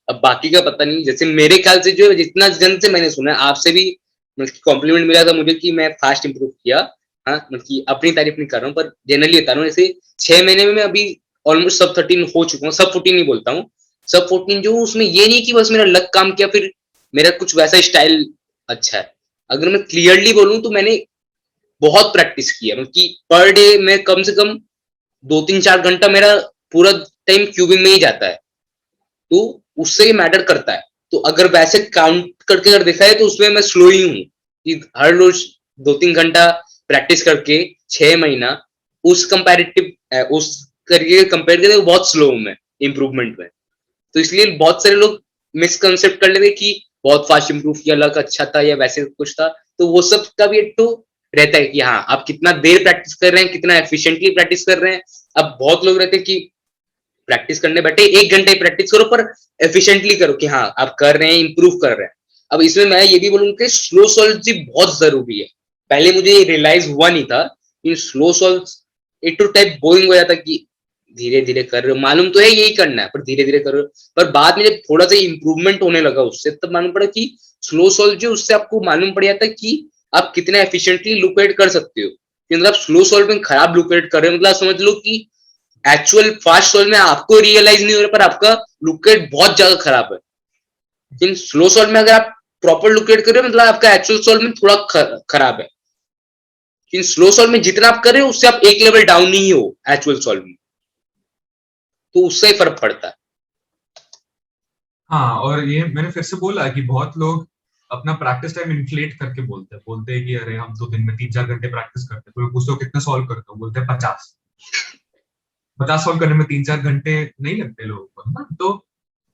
Speaker 2: अब बाकी का पता नहीं, जैसे मेरे ख्याल से जो है, जितना जन से मैंने सुना है, आपसे भी मतलब कॉम्प्लीमेंट मिला था मुझे कि मैं फास्ट इंप्रूव किया। हाँ, मतलब कि अपनी तारीफ नहीं कर रहा हूँ, पर जनरली बता रहा हूँ। जैसे 6 महीने में मैं अभी ऑलमोस्ट सब 13 हो चुका हूँ, सब 14 नहीं बोलता हूँ, सब 14 जो हूँ, उसमें ये नहीं कि बस मेरा लक काम किया, फिर मेरा कुछ वैसा स्टाइल अच्छा है। अगर मैं क्लियरली बोलूँ तो मैंने बहुत प्रैक्टिस की है, मतलब कि पर डे में कम से कम 2-3-4 घंटा मेरा पूरा टाइम क्यूबिंग में ही जाता है। तो उससे ये मैटर करता है। तो अगर वैसे काउंट करके अगर देखा है तो उसमें मैं स्लो ही हूँ, कि हर रोज 2-3 घंटा प्रैक्टिस करके 6 महीना, उस कंपैरेटिव उस करिए कंपेयर करें तो बहुत स्लो हूँ मैं इम्प्रूवमेंट में। तो इसलिए बहुत सारे लोग मिसकंसेप्ट कर लेते कि बहुत फास्ट इंप्रूव किया, लक अच्छा था या वैसे कुछ था। तो वो सब का भी एक तो रहता है कि हाँ, आप कितना देर प्रैक्टिस कर रहे हैं, कितना एफिशिएंटली प्रैक्टिस कर रहे हैं। अब बहुत लोग रहते हैं कि प्रैक्टिस करने बैठे 1 घंटे प्रैक्टिस करो, पर एफिशिएंटली करो कि हाँ आप कर रहे हैं, इंप्रूव कर रहे हैं। अब इसमें मैं ये भी बोलूंगा कि स्लो सॉल्व बहुत जरूरी है। पहले मुझे रियलाइज हुआ नहीं था कि स्लो सॉल्व एक तो टाइप बोरिंग हो जाता कि धीरे धीरे कर रहे हो, मालूम तो है यही करना है, पर धीरे धीरे कर रहे हो। पर बाद में जब थोड़ा सा इंप्रूवमेंट होने लगा उससे, तब मालूम पड़ा कि स्लो सॉल्व जो, उससे आपको मालूम पड़ जाता है कि आप कितना एफिशिएंटली लुकेट कर सकते हो। कि मतलब स्लो सॉल्व में खराब लुकेट कर रहे हो, मतलब समझ लो कि एक्चुअल फास्ट सॉल्व में आपको रियलाइज नहीं हो रहा, पर आपका लुक रेट बहुत ज्यादा खराब है। लेकिन स्लो सॉल्व में अगर आप प्रॉपर लुक रेट कर रहे हो, मतलब आपका एक्चुअल सॉल्व में थोड़ा खराब है। लेकिन स्लो सॉल्व में जितना आप कर रहे हो उससे आप एक लेवल डाउन नहीं हो एक्चुअल सॉल्व में। तो उससे ही फर्क पड़ता है।
Speaker 1: हाँ, और ये मैंने फिर से बोला कि बहुत लोग अपना प्रैक्टिस टाइम इन्फ्लेट करके बोलते हैं कि अरे हम तो दिन में 3-4 घंटे प्रैक्टिस करते हैं। तो मैं पूछता हूँ कितने सॉल्व करते हो, बोलते हैं 50। 50 सॉल्व करने में 3-4 घंटे नहीं लगते लोगों को, है ना? तो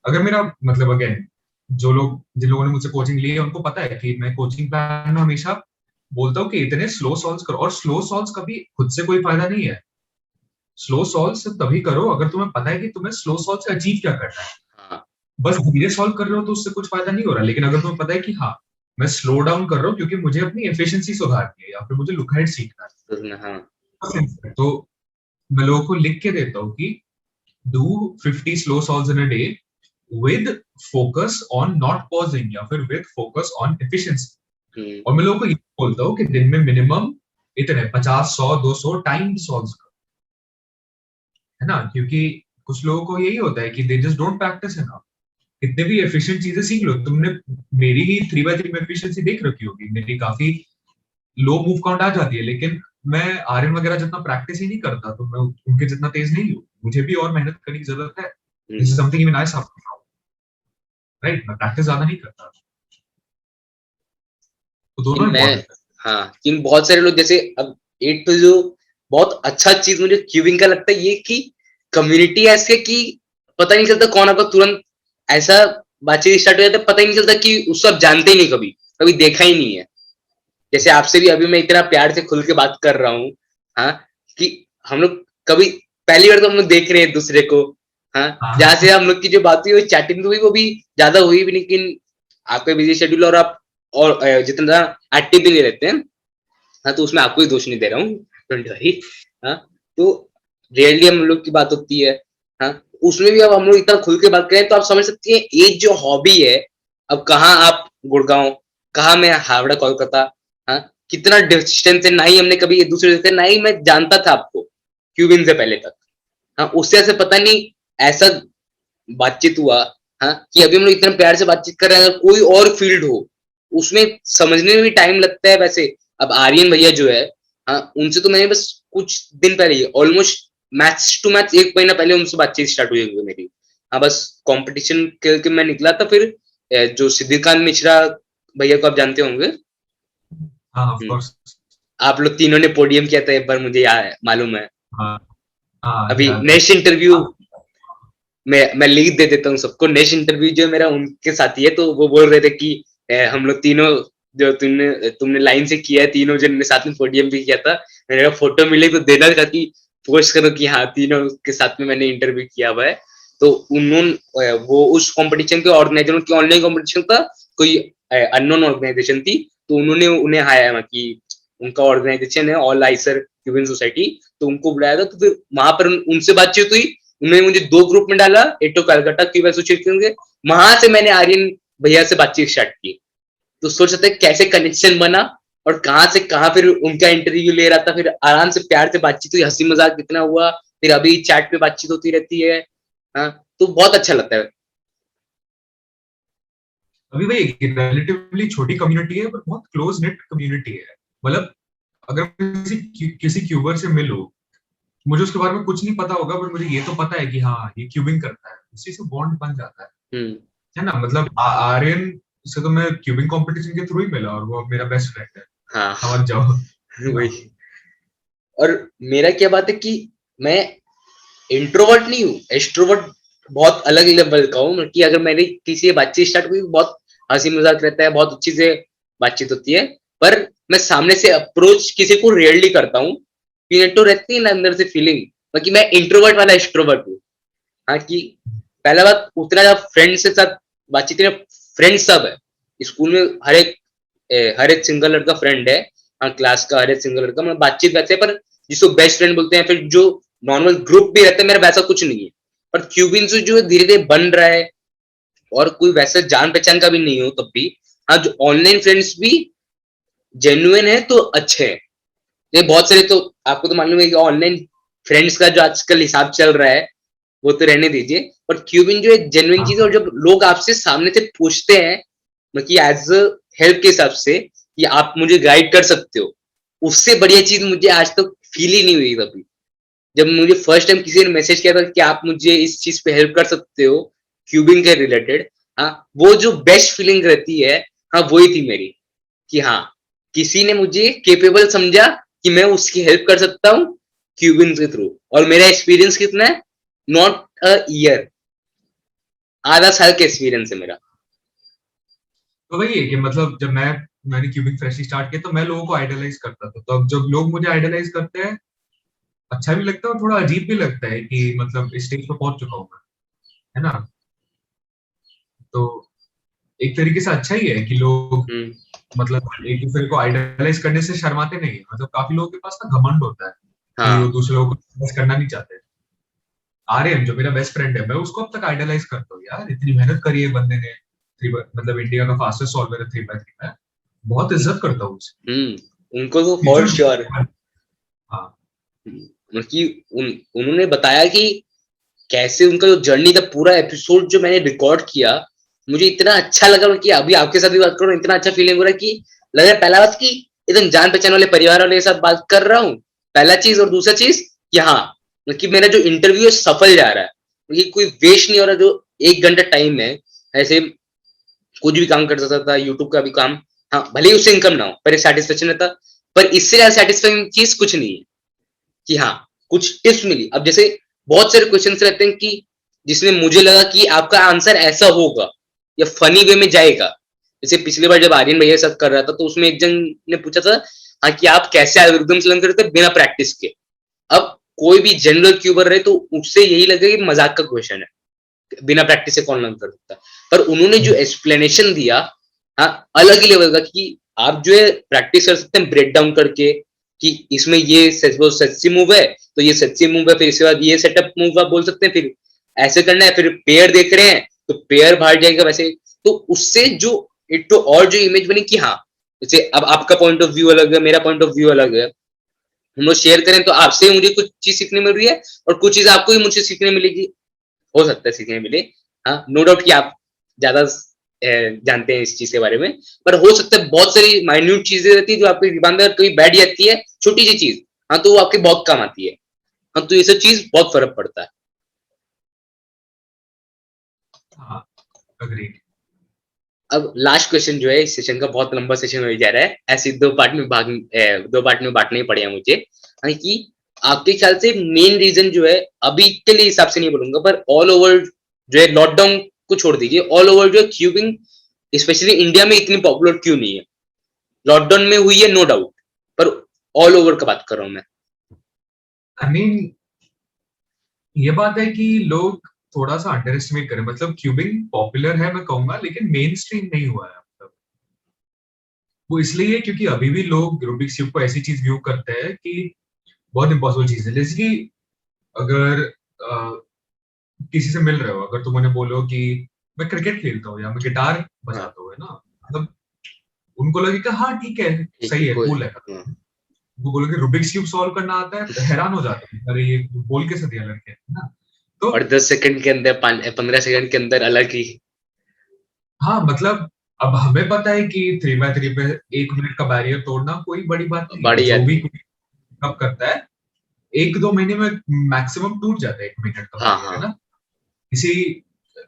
Speaker 1: अगर मेरा मतलब अगेन, जिन लोगों ने मुझसे कोचिंग ली है उनको पता है कि मैं कोचिंग प्लान में हमेशा बोलता हूँ कि इतने स्लो सॉल्व्स करो। और स्लो सॉल्व्स कभी खुद से कोई फायदा नहीं है। स्लो सॉल्व सिर्फ तभी करो अगर तुम्हें पता है कि तुम्हें स्लो सॉल्व से अचीव क्या करना है।
Speaker 2: हाँ।
Speaker 1: बस धीरे सॉल्व कर रहे हो तो उससे कुछ फायदा नहीं हो रहा। लेकिन अगर तुम्हें पता है कि हाँ, मैं स्लो डाउन कर रहा हूँ क्योंकि मुझे अपनी एफिशिएंसी सुधारनी है या फिर मुझे लुक हेड सीखना
Speaker 2: हाँ।
Speaker 1: है, तो मैं लोगों को लिख के देता हूँ कि do 50 slow solves in a day with focus on not pausing या फिर विद फोकस ऑन एफिशिएंसी। और मैं लोगों को ये बोलता हूँ कि दिन में मिनिमम इतने 50, 100, 200 टाइम सॉल्व करो, है ना? क्योंकि कुछ लोगों को यही होता है कि they just don't practice enough. कितने भी एफिशिएंट चीजें सीख लो तुमने, मेरी ही 3x3 में एफिशिएंसी देख रखी होगी, मेरी काफी लो मूव काउंट आ जाती है, लेकिन मैं आर्यन वगैरह जितना प्रैक्टिस ही नहीं करता, तो मैं उनके जितना तेज नहीं हूँ, मुझे भी और मेहनत करने की जरूरत है। This is something even I suffer from, right? मैं प्रैक्टिस ज्यादा नहीं करता, तो
Speaker 2: कि
Speaker 1: दोनों
Speaker 2: मैं
Speaker 1: इंपॉर्टेंट है।
Speaker 2: हाँ कि बहुत सारे लोग जैसे अब एक तो जो बहुत अच्छा चीज मुझे क्यूबिंग का लगता है ये कि कम्युनिटी ऐसे कि पता नहीं चलता कौन आपका तुरंत ऐसा बातचीत स्टार्ट हो जाता है, पता ही नहीं चलता कि उसको आप जानते ही नहीं, कभी कभी देखा ही नहीं है। जैसे आपसे भी अभी मैं इतना प्यार से खुल के बात कर रहा हूँ, हाँ, कि हम लोग कभी पहली बार तो हम लोग देख रहे हैं एक दूसरे को, हाँ, जहाँ
Speaker 1: हाँ
Speaker 2: से हम लोग की जो बात हुई वो चैटिंग हुई वो भी ज्यादा हुई भी, लेकिन आपका बिजी शेड्यूल और आप और जितना एक्टिव भी नहीं रहते हैं, हाँ, तो उसमें आपको ही दोष नहीं दे रहा हूँ, डोंट वरी। हाँ, तो रेयरली हम लोग की बात होती है, हाँ, उसमें भी अब हम लोग इतना खुल के बात करें तो आप समझ सकती हैं एक जो हॉबी है, अब कहाँ आप गुड़गांव, कहाँ मैं हावड़ा कोलकाता, हाँ, कितना डिस्टेंस है, ना ही हमने कभी एक दूसरे से, ना ही मैं जानता था आपको क्यूबिन से पहले तक, हाँ, उससे ऐसे पता नहीं ऐसा बातचीत हुआ, हाँ, कि अभी हम लोग इतना प्यार से बातचीत कर रहे हैं, अगर कोई और फील्ड हो उसमें समझने में भी टाइम लगता है वैसे। अब आर्यन भैया जो है, हाँ, उनसे तो मैंने बस कुछ दिन पहले ही ऑलमोस्ट मैच टू मैच एक महीना पहले उनसे बातचीत स्टार्ट हुई होगी मेरी, हाँ, बस कंपटीशन के मैं निकला था, फिर जो सिद्धिकांत मिश्रा भैया को आप जानते होंगे,
Speaker 1: हाँ ऑफ कोर्स।
Speaker 2: आप लोग तीनों ने पोडियम किया था एक बार, मुझे याद मालूम है।
Speaker 1: हाँ हाँ
Speaker 2: अभी
Speaker 1: याद है।
Speaker 2: नेक्स्ट इंटरव्यू
Speaker 1: हाँ
Speaker 2: मैं लीड दे देता हूँ सबको, नेक्स्ट इंटरव्यू जो मेरा उनके साथ ही है, तो वो बोल रहे थे कि हम लोग तीनों जो तुमने तुमने लाइन से किया है, तीनों जन ने साथ में पोडियम भी किया था, मैंने कहा फोटो मिले तो देना, ताकि पोस्ट करो कि हाँ तीनों के साथ में मैंने इंटरव्यू किया हुआ है। तो उन्होंने वो उस कंपटीशन के ऑर्गेनाइजर, उनकी ऑनलाइन कंपटीशन का कोई अननोन ऑर्गेनाइजेशन थी, तो उन्होंने उन्हें हाया कि उनका ऑर्गेनाइजेशन है ऑल आइसर क्यूबन सोसाइटी, तो उनको बुलाया था, तो फिर वहां पर उनसे बातचीत हुई, उन्होंने मुझे 2 ग्रुप में डाला, एक तो कलकत्ता क्यूब एसोसिएशन के, वहां से मैंने आर्यन भैया से बातचीत स्टार्ट की। तो सोच सकते हैं कैसे कनेक्शन बना और कहाँ से कहाँ फिर उनका इंटरव्यू ले रहा था, फिर आराम से प्यार से बातचीत हुई, हंसी मजाक कितना हुआ, फिर अभी चैट पे बातचीत होती रहती है, हाँ, तो बहुत अच्छा लगता है।
Speaker 1: अभी भाई एक रिलेटिवली छोटी कम्युनिटी है, पर बहुत क्लोज नेट कम्युनिटी है। मतलब अगर किसी क्यूबर से मिलो, मुझे उसके बारे में कुछ नहीं पता होगा, पर मुझे ये तो पता है कि हाँ ये क्यूबिंग करता है, उसी से बॉन्ड बन जाता
Speaker 2: हम्म।
Speaker 1: है ना? मतलब आर्यन से तो मैं क्यूबिंग कंपटीशन के थ्रू ही मिला, और वो अब मेरा बेस्ट फ्रेंड है,
Speaker 2: हाँ
Speaker 1: समझ जाओ, है ना?
Speaker 2: वही। और मेरा क्या बात है कि मैं इंट्रोवर्ट नहीं हूँ, एक्सट्रोवर्ट बहुत अलग लेवल का हूँ, कि अगर मैंने किसी से बातचीत स्टार्ट हुई बहुत हंसी मजाक रहता है, बहुत अच्छी से बातचीत होती है, पर मैं सामने से अप्रोच किसी को रेयरली करता हूँ, तो रहती है ना अंदर से फीलिंग, बाकी मैं इंट्रोवर्ट वाला एक्सट्रोवर्ट हूँ, हाँ, कि पहला बात उतना ज्यादा फ्रेंड से साथ बातचीत में, फ्रेंड सब है स्कूल में, हर एक सिंगल लड़का फ्रेंड है, हाँ, क्लास का हर एक सिंगल लड़का, मतलब बातचीत वैसे है, पर जिसको बेस्ट फ्रेंड बोलते हैं, फिर जो नॉर्मल ग्रुप भी रहता है मेरा वैसा कुछ नहीं है, पर क्यूबिन से जो धीरे धीरे बन रहा है, और कोई वैसे जान पहचान का भी नहीं हो तब भी, हाँ, जो ऑनलाइन फ्रेंड्स भी जेन्युइन है तो अच्छे हैं। ये बहुत सारे तो आपको तो मालूम है कि ऑनलाइन फ्रेंड्स का जो आजकल हिसाब चल रहा है वो तो रहने दीजिए, पर क्यूबिन जो एक जेन्युइन चीज है, और
Speaker 1: हाँ
Speaker 2: जब लोग आपसे सामने से पूछते हैं, मतलब एज अ हेल्प के हिसाब से कि आप मुझे गाइड कर सकते हो, उससे बढ़िया चीज मुझे आज तक फील ही नहीं हुई कभी। जब मुझे फर्स्ट टाइम किसी ने मैसेज किया था कि आप मुझे इस चीज पे हेल्प कर सकते हो क्यूबिंग के रिलेटेड, हाँ, वो जो बेस्ट फीलिंग रहती है, हाँ, वही थी मेरी, कि हाँ, किसी ने मुझे केपेबल समझा कि मैं उसकी हेल्प कर सकता हूँ क्यूबिन के थ्रू, और मेरा एक्सपीरियंस कितना है, नॉट अ ईयर, आधा साल का एक्सपीरियंस है मेरा।
Speaker 1: तो वही है कि मतलब जब मैंने क्यूबिंग फ्रेशली स्टार्ट किया, तो मैं लोगों को आइडलाइज करता था, तो अब जब लोग मुझे आइडलाइज करते हैं, अच्छा भी लगता है और थोड़ा अजीब भी लगता है कि मतलब इस स्टेज पे पहुंच चुका हूं मैं, है ना? तो एक तरीके से अच्छा ही है कि लोग
Speaker 2: हम्म।
Speaker 1: मतलब एक दूसरे को आइडलाइज करने से शर्माते नहीं है। मतलब काफी लोगों के पास ना घमंड होता है कि वो
Speaker 2: हाँ।
Speaker 1: दूसरे लोगों को आइडलाइज करना नहीं चाहते। आर्यन जो मेरा बेस्ट फ्रेंड है, मैं उसको अब तक आइडलाइज करता हूँ, यार इतनी मेहनत करी है बंदे ने, मतलब इंडिया का फास्टेस्ट सॉल्वर है 3x3 में, बहुत इज्जत करता हूँ उसकी।
Speaker 2: उनको तो
Speaker 1: He's
Speaker 2: for
Speaker 1: doing
Speaker 2: sure.
Speaker 1: good. हाँ
Speaker 2: मतलब उन्होंने बताया कि कैसे उनका जो जर्नी था, पूरा एपिसोड जो मैंने रिकॉर्ड किया, मुझे इतना अच्छा लगा कि अभी आपके साथ भी बात करूं, इतना अच्छा फीलिंग हो रहा है कि लग रहा है पहला बात कि एकदम जान पहचान वाले परिवार वाले के साथ बात कर रहा हूँ, पहला चीज। और दूसरा चीज कि हाँ, मतलब मेरा जो इंटरव्यू है सफल जा रहा है, मतलब कोई वेस्ट नहीं हो रहा। जो 1 घंटा टाइम है, ऐसे कुछ भी काम कर सकता था, यूट्यूब का भी काम, हाँ भले ही उससे इनकम ना हो, पर एक सेटिस्फेक्शन रहता। पर इससे ज्यादा सेटिस्फाइंग चीज कुछ नहीं है कि हाँ कुछ टिप्स मिली। अब जैसे बहुत सारे क्वेश्चन रहते हैं कि जिसमें मुझे लगा कि आपका आंसर ऐसा होगा या फनी वे में जाएगा। जैसे पिछली बार जब आर्यन भैया सब कर रहा था, तो उसमें एक जन ने पूछा था हाँ कि आप कैसे एल्गोरिथम लर्न करते हैं बिना प्रैक्टिस के। अब कोई भी जनरल क्यूबर रहे तो उससे यही लगेगा कि मजाक का क्वेश्चन है, बिना प्रैक्टिस से कौन लर्न कर सकता है। पर उन्होंने जो एक्सप्लेनेशन दिया, हाँ अलग ही लेवल का, कि आप जो है प्रैक्टिस कर सकते हैं ब्रेक डाउन करके, कि इसमें ये सच्ची मूव है तो ये सच्ची मूव है, फिर इसके बाद ये सेटअप मूव आप बोल सकते हैं, फिर ऐसे करना है, फिर पेयर देख रहे हैं तो पेयर बाहर जाएगा वैसे। तो उससे जो एक तो और जो इमेज बनी कि हाँ, जैसे अब आपका पॉइंट ऑफ व्यू अलग है, मेरा पॉइंट ऑफ व्यू अलग है, हम लोग शेयर करें तो आपसे मुझे कुछ चीज सीखने मिल रही है और कुछ चीज आपको भी मुझसे सीखने मिलेगी, हो सकता है सीखने मिले। हाँ नो डाउट कि आप ज्यादा जानते हैं इस चीज के बारे में, पर हो सकता है बहुत सारी माइन्यूट चीजें रहती है जो आपके दिमाग में कभी बैठ जाती है, छोटी सी चीज, हाँ तो वो आपके बहुत काम आती है। हाँ तो ये सब चीज बहुत फर्क पड़ता है।
Speaker 1: हाँ, अग्रीड।
Speaker 2: अब लास्ट क्वेश्चन जो है इस सेशन का, बहुत लंबा सेशन हो जा रहा है, ऐसे दो पार्ट में बांटना ही पड़ेगा मुझे। हाँ कि आपके ख्याल से मेन रीजन जो है, अभी के लिए हिसाब से नहीं बोलूंगा, पर ऑल ओवर जो है, लॉकडाउन को छोड़ दीजिए, ऑल ओवर जो है क्यूबिंग स्पेशली इंडिया में इतनी पॉपुलर क्यों नहीं है? लॉकडाउन में हुई है नो डाउट, पर ऑल ओवर का बात कर रहा हूं मैं।
Speaker 1: आई मीन ये बात है कि लोग थोड़ा सा अंडर एस्टिमेट करें, मतलब क्यूबिंग पॉपुलर है मैं कहूंगा, लेकिन मेन स्ट्रीम नहीं हुआ है। मतलब वो इसलिए है क्योंकि अभी भी लोग रूबिक्स क्यूब को ऐसी चीज व्यू करते हैं कि बहुत इम्पॉसिबल चीज है। जैसे कि अगर किसी से मिल रहे हो, अगर तुम उन्हें बोलो कि मैं क्रिकेट खेलता हूँ या मैं गिटार
Speaker 2: हाँ
Speaker 1: बजाता हूँ, है ना, मतलब उनको लगेगा हाँ ठीक है,
Speaker 2: ठीक है,
Speaker 1: सही है,
Speaker 2: कोई
Speaker 1: कूल है।
Speaker 2: हाँ।
Speaker 1: वो बोलोगे रूबिक्स क्यूब सॉल्व करना आता है, हैरान हो जाते हैं, अरे ये बोल कैसे दिया लड़के, है ना। तो
Speaker 2: और 10 सेकंड के अंदर 15 सेकंड के अंदर अलग ही
Speaker 1: हाँ, मतलब अब हमें पता है कि 3x3 पे 1 मिनट का बैरियर तोड़ना कोई बड़ी बात नहीं है।
Speaker 2: बढ़
Speaker 1: जो भी
Speaker 2: जाती।
Speaker 1: कब करता है 1-2 महीने में मैक्सिमम टूट जाता है 1 मिनट का
Speaker 2: हाँ
Speaker 1: बैरियर, है
Speaker 2: हाँ
Speaker 1: ना। किसी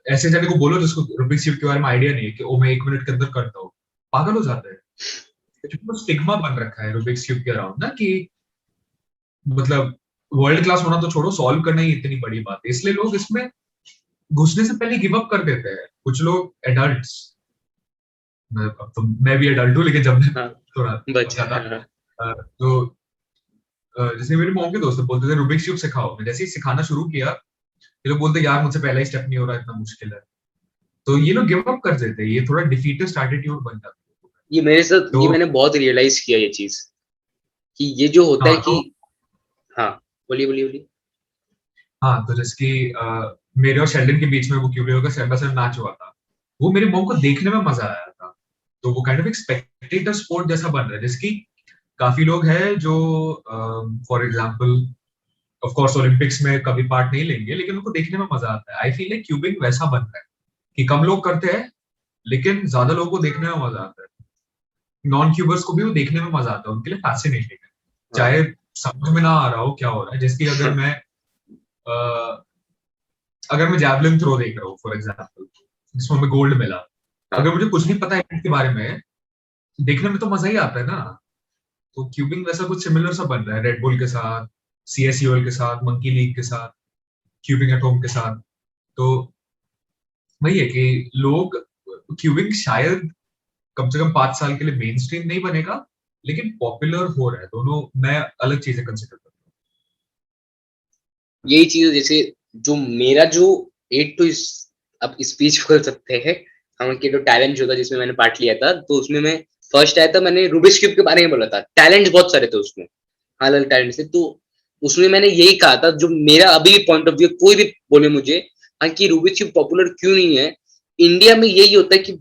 Speaker 1: ऐसे जने को बोलो जिसको रूबिक्स क्यूब के बारे में आइडिया नहीं है कि ओ मैं 1 मिनट के अंदर करता हूँ, पागल हो जाता है। क्योंकि वो स्टिग्मा बन रखा है रूबिक्स क्यूब के अराउंड ना, कि मतलब वर्ल्ड क्लास होना तो छोड़ो, सॉल्व करना ही इतनी बड़ी बात है, इसलिए लोग इसमें घुसने से पहले गिव अप कर देते हैं। कुछ लोग एडल्ट्स, अब तो मैं भी एडल्ट हूँ, लेकिन जब मैं
Speaker 2: हाँ
Speaker 1: थोड़ा
Speaker 2: बच
Speaker 1: बच्चा था,
Speaker 2: हाँ।
Speaker 1: तो जैसे मेरे मॉम के दोस्त बोलते थे रूबिक्स क्यूब सिखाओ, मैं जैसे ही सिखाना शुरू किया, ये लोग बोलते यार मुझसे पहला ही स्टेप नहीं हो रहा, इतना मुश्किल है। तो ये लोग गिव अप कर देते हैं, ये थोड़ा डिफीटिस्ट एटीट्यूड बन जाता है।
Speaker 2: ये मेरे साथ, ये
Speaker 1: तो
Speaker 2: मैंने बहुत रियलाइज किया ये चीज, कि ये जो होता है
Speaker 1: हाँ,
Speaker 2: कि
Speaker 1: तो
Speaker 2: हाँ बोलिए बोलिए बोलिए।
Speaker 1: हाँ, तो जैसे कि मेरे और शेल्डन के बीच में वो क्यूबियो का 7x7 मैच हुआ था, वो मेरे मॉम को देखने में मजा आया था। तो वो काइंड ऑफ एक स्पेक्टेटर स्पोर्ट जैसा बन रहा है, जैसे कि काफी लोग हैं जो for example of course Olympics में कभी पार्ट नहीं लेंगे, लेकिन उनको देखने में मजा आता है। आई फील लाइक क्यूबिंग वैसा बन रहा है कि कम लोग करते हैं, लेकिन ज्यादा लोगों को देखने में मजा आता है। नॉन क्यूबर्स को भी वो देखने में मजा आता है, उनके लिए फैसिनेटिंग है,
Speaker 2: हाँ
Speaker 1: चाहे समझ में ना आ रहा हो क्या हो रहा है। जैसे कि अगर मैं जैवलिन थ्रो देख रहा हूँ फॉर एग्जाम्पल, जिसमें हमें गोल्ड मिला,
Speaker 2: हाँ
Speaker 1: अगर मुझे कुछ नहीं पता है इसके बारे में, देखने में तो मजा ही आता है ना। तो क्यूबिंग वैसा कुछ सिमिलर सा बन रहा है रेड बुल के साथ, सीएसयूएल के साथ, मंकी लीग के साथ, क्यूबिंग एट होम के साथ। तो वही है कि लोग, क्यूबिंग शायद कम से कम 5 साल के लिए मेन स्ट्रीम नहीं बनेगा, लेकिन पॉपुलर हो रहा है। दोनों मैं अलग चीजें कंसिडर करता
Speaker 2: यही चीज, जैसे जो मेरा जो एट टू इस अब स्पीच बोल सकते हैं, हम के जो टैलेंट जो था जिसमें मैंने पार्ट लिया था, तो उसमें मैं फर्स्ट आया था, मैंने रूबिक्स क्यूब के बारे में बोला था, टैलेंट बहुत सारे थे उसमें, अलग अलग टैलेंट से। तो उसमें मैंने यही कहा था, जो मेरा अभी भी पॉइंट ऑफ व्यू, कोई भी बोले मुझे हाँ कि रूबिक्स क्यूब पॉपुलर क्यों नहीं है इंडिया में, यही होता है कि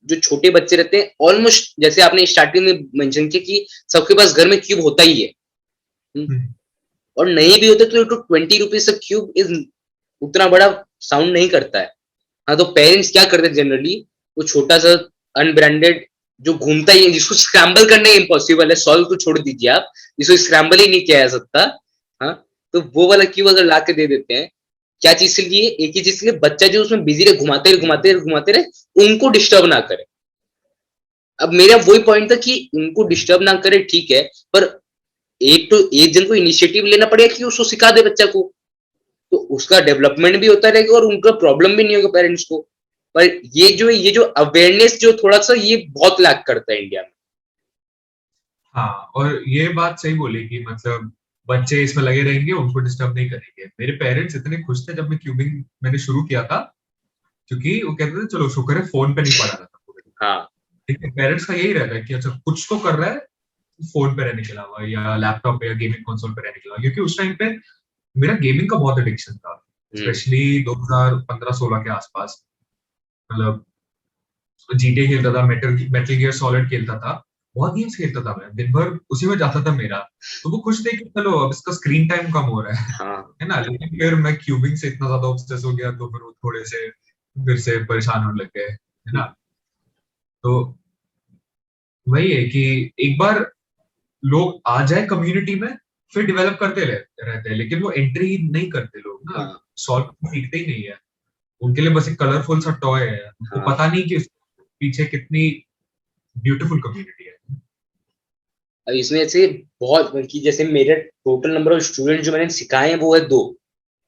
Speaker 2: जो छोटे बच्चे रहते हैं, ऑलमोस्ट जैसे आपने स्टार्टिंग में मेंशन किया कि सबके पास घर में क्यूब होता ही है,
Speaker 1: हूँ।
Speaker 2: और नहीं भी होते तो 20 रुपीज क्यूब इज उतना बड़ा साउंड नहीं करता है। हाँ तो पेरेंट्स क्या करते हैं जनरली, वो छोटा सा अनब्रांडेड जो घूमता ही है, जिसको स्क्रैम्बल करना ही इम्पॉसिबल है, सॉल्व तो छोड़ दीजिए आप, जिसको स्क्रैम्बल ही नहीं किया जा सकता, हाँ, तो वो वाला क्यूब अगर ला के दे देते हैं, क्या चीज के लिए? एक ही चीज के लिए, बच्चा जो उसमें बिजी रहे, घुमाते रहे, उनको डिस्टर्ब ना करे। अब मेरा वही पॉइंट था कि उनको डिस्टर्ब ना करे, ठीक है, पर एक जन को इनिशिएटिव लेना पड़ेगा कि उसको सिखा दे बच्चा को, तो उसका डेवलपमेंट भी होता रहेगा और उनका प्रॉब्लम भी नहीं होगा पेरेंट्स को। पर ये जो अवेयरनेस जो थोड़ा सा ये बहुत लैक करता है इंडिया में।
Speaker 1: हाँ, और ये बात सही बोली कि मतलब बच्चे इसमें लगे रहेंगे, उनको डिस्टर्ब नहीं करेंगे। मेरे पेरेंट्स इतने खुश थे जब मैं क्यूबिंग मैंने शुरू किया था, क्योंकि वो कहते थे चलो शुक्र है फोन पे नहीं पढ़ा रहा था पूरे दिन।
Speaker 2: हाँ,
Speaker 1: ठीक है, पेरेंट्स का यही रहता है कि अच्छा कुछ तो कर रहा है फोन पे रहने के अलावा, या लैपटॉप पे या गेमिंग कंसोल पे रहने के अलावा, क्योंकि उस टाइम पे मेरा गेमिंग का बहुत एडिक्शन था, स्पेशली 2015-16 के आसपास। मतलब जीटीए खेलता था, मेटल गियर सॉलिड खेलता था, बहुत गेम्स खेलता था मैं, दिन भर उसी में जाता था मेरा। तो वो खुश थे कि चलो अब इसका स्क्रीन टाइम कम हो रहा
Speaker 2: हाँ,
Speaker 1: है ना। लेकिन फिर मैं क्यूबिंग से इतना ज्यादा ऑब्सेस हो गया, तो फिर वो थोड़े से फिर से परेशान होने लग गए, है ना। तो वही है कि एक बार लोग आ जाए कम्युनिटी में, फिर डेवलप करते रहते हैं, लेकिन वो एंट्री नहीं करते लोग ना,
Speaker 2: हाँ,
Speaker 1: सॉल्व सीखते ही नहीं है। उनके लिए बस एक कलरफुल सा टॉय है, उनको
Speaker 2: हाँ।
Speaker 1: पता नहीं कि पीछे कितनी ब्यूटीफुल कम्युनिटी है।
Speaker 2: अब इसमें से बहुत कि जैसे मेरे टोटल नंबर ऑफ स्टूडेंट जो मैंने सिखाए हैं वो है 2।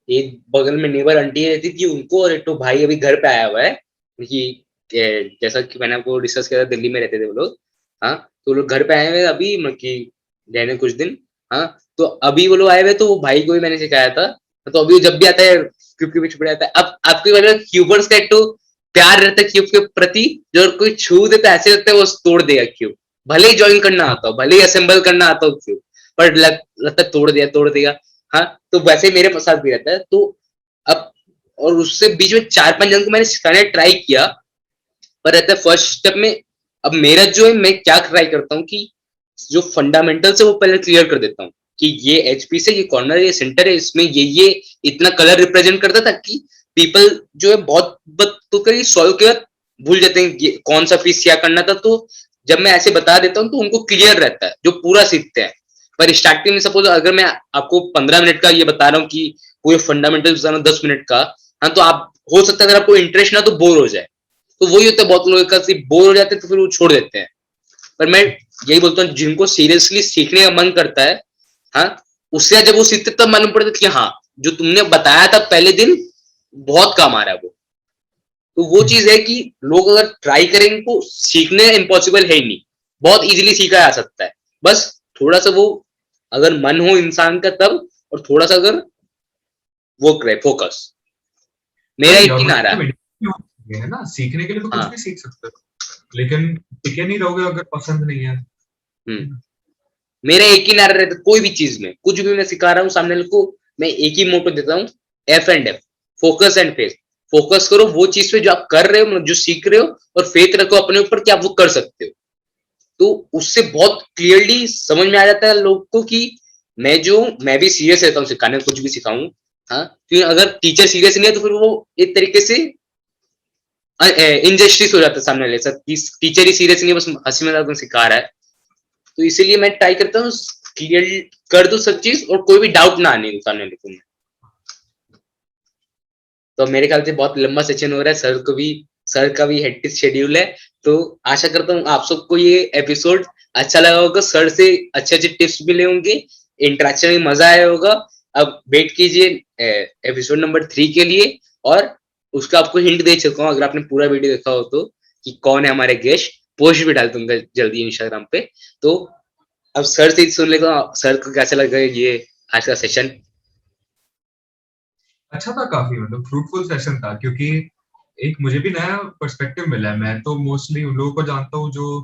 Speaker 2: एक बगल में नेबर आंटी रहती थी उनको, और एक तो भाई अभी घर पे आया हुआ है कि जैसा कि मैंने आपको डिस्कस किया था, दिल्ली में रहते थे वो लोग। हाँ, तो वो लोग घर पे आए हुए हैं अभी, मतलब कि रहने कुछ दिन। हाँ, तो अभी वो लोग आए हुए, तो वो भाई को भी मैंने सिखाया था। तो अभी वो जब भी आता है क्यूब के पीछे पड़ जाता है। अब आपको वाला क्यूबर्स का एक तो प्यार रहता है क्यूब के प्रति, जो अगर कोई छू देता है ऐसे लगता है वो तोड़ देगा क्यूब, भले ही ज्वाइन करना
Speaker 1: हाँ,
Speaker 2: आता हो, भले ही असेंबल करना आता हो क्यूब, पर लगता है तोड़ देगा। हाँ, तो वैसे मेरे साथ भी रहता है। तो अब और उससे बीच में 4-5 जन को मैंने सिखाने ट्राई किया, पर रहता है फर्स्ट स्टेप में। अब मेरा जो है, मैं क्या ट्राई करता हूँ कि जो फंडामेंटल्स है वो पहले क्लियर कर देता हूँ कि ये एचपी से, ये कॉर्नर है, ये सेंटर है, इसमें ये इतना कलर रिप्रेजेंट करता था कि पीपल जो है बहुत तो कहीं सॉल्व के बाद भूल जाते हैं ये कौन सा पीस क्या करना था। तो जब मैं ऐसे बता देता हूँ तो उनको क्लियर रहता है, जो पूरा सीखते हैं। पर स्टार्टिंग में सपोज अगर मैं आपको 15 मिनट का ये बता रहा हूँ कि पूरे फंडामेंटल्स बताना 10 मिनट का, हाँ, तो आप हो सकता है अगर आपको इंटरेस्ट ना तो बोर हो जाए। तो वही होता है, बहुत लोग का सिर्फ बोर हो जाते हैं तो फिर वो छोड़ देते हैं। पर मैं यही बोलता हूँ, जिनको सीरियसली सीखने का मन करता है, हाँ, उससे जब वो सीखते तब मालूम पड़ता है कि हाँ, जो तुमने बताया था पहले दिन बहुत काम आ रहा है वो। तो वो चीज है कि लोग अगर ट्राई करेंगे तो सीखने इम्पॉसिबल है ही नहीं, बहुत इजीली सीखा जा सकता है। बस थोड़ा सा वो अगर मन हो इंसान का तब, और थोड़ा सा अगर वो करे फोकस, मेरा
Speaker 1: वही, और
Speaker 2: यकीन आ रहा
Speaker 1: मतलब
Speaker 2: है।
Speaker 1: ये है ना, सीखने के लिए तो कुछ
Speaker 2: हाँ।
Speaker 1: भी सीख सकते हो, लेकिन टिके नहीं रहोगे अगर पसंद नहीं है।
Speaker 2: हम्म। मेरा एक ही नारा रहता है, कोई भी चीज में कुछ भी मैं सिखा रहा हूँ सामने वाले को, मैं एक ही मोटो देता हूँ, F&F, focus and faith. Focus करो वो चीज पे जो आप कर रहे हो, मतलब जो सीख रहे हो, और फेथ रखो अपने ऊपर कि आप वो कर सकते हो। तो उससे बहुत क्लियरली समझ में आ जाता है लोग को कि मैं भी सीरियस रहता हूँ सिखाने में, कुछ भी सिखाऊं। हाँ, क्योंकि अगर टीचर सीरियस नहीं है तो फिर वो एक तरीके से इनजस्टिस हो जाता है सामने वाले साथ, टीचर ही सीरियस नहीं है, बस हंसी मजाक में सिखा रहा है। तो इसीलिए मैं ट्राई करता हूँ क्लियर कर दो सब चीज, और कोई भी डाउट ना आने सामने वाले को। तो मेरे ख्याल से बहुत लंबा सेशन हो रहा है, सर का भी हेक्टिक शेड्यूल है। तो आशा करता हूँ आप सबको ये एपिसोड अच्छा लगा होगा, सर से अच्छे अच्छे टिप्स मिले होंगे, इंटरेक्शन में मजा आया होगा। अब वेट कीजिए एपिसोड नंबर 3 के लिए। और उसका आपको हिंट दे चुका हूँ, अगर आपने पूरा वीडियो देखा हो तो, कि कौन है हमारे गेस्ट। पोस्ट भी डाल दूंगा जल्दी इंस्टाग्राम पे। तो अब सर से सुन लेगा, सर को कैसा लगा ये आज का सेशन।
Speaker 1: अच्छा था काफी, मतलब फ्रूटफुल सेशन था, क्योंकि एक मुझे भी नया पर्सपेक्टिव मिला है। मैं तो मोस्टली उन लोगों को जानता हूँ जो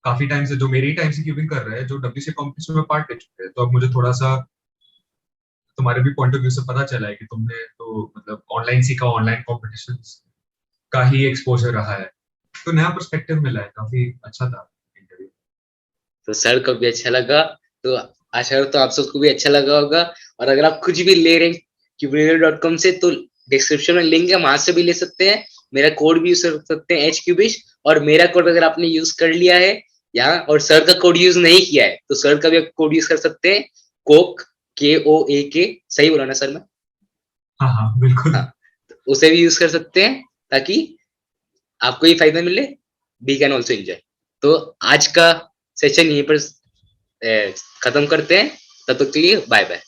Speaker 1: काफी टाइम से, जो मेरे ही टाइम से क्यूबिंग कर रहे हैं, जो डब्ल्यूसी कॉम्पिटिशन में पार्ट ले चुके हैं। तो अब मुझे थोड़ा सा तुम्हारे भी पॉइंट ऑफ व्यू से पता चला है कि तुमने तो मतलब ऑनलाइन सीखा, ऑनलाइन कॉम्पिटिशन्स का ही एक्सपोजर रहा है, तो नया पर्सपेक्टिव मिला है, काफी अच्छा था इंटरव्यू।
Speaker 2: तो सर को भी अच्छा लगा, तो आशा करता हूँ आप सबको भी अच्छा लगा होगा। और अगर आप कुछ भी ले रहे हैं क्यूबरेटर.com से, तो डिस्क्रिप्शन में लिंक है, वहां से भी ले सकते हैं। मेरा कोड भी यूज कर सकते हैं HQBish, और मेरा कोड अगर आपने यूज कर लिया है यहाँ और सर का कोड यूज नहीं किया है तो सर का भी कोड यूज कर सकते हैं, कोक, KOAK, सही बोला ना सर मैं?
Speaker 1: हाँ हाँ बिल्कुल।
Speaker 2: हाँ, तो उसे भी यूज कर सकते हैं ताकि आपको ये फायदा मिले, वी कैन ऑल्सो एंजॉय। तो आज का सेशन यहीं पर खत्म करते हैं, तब तक के लिए बाय बाय।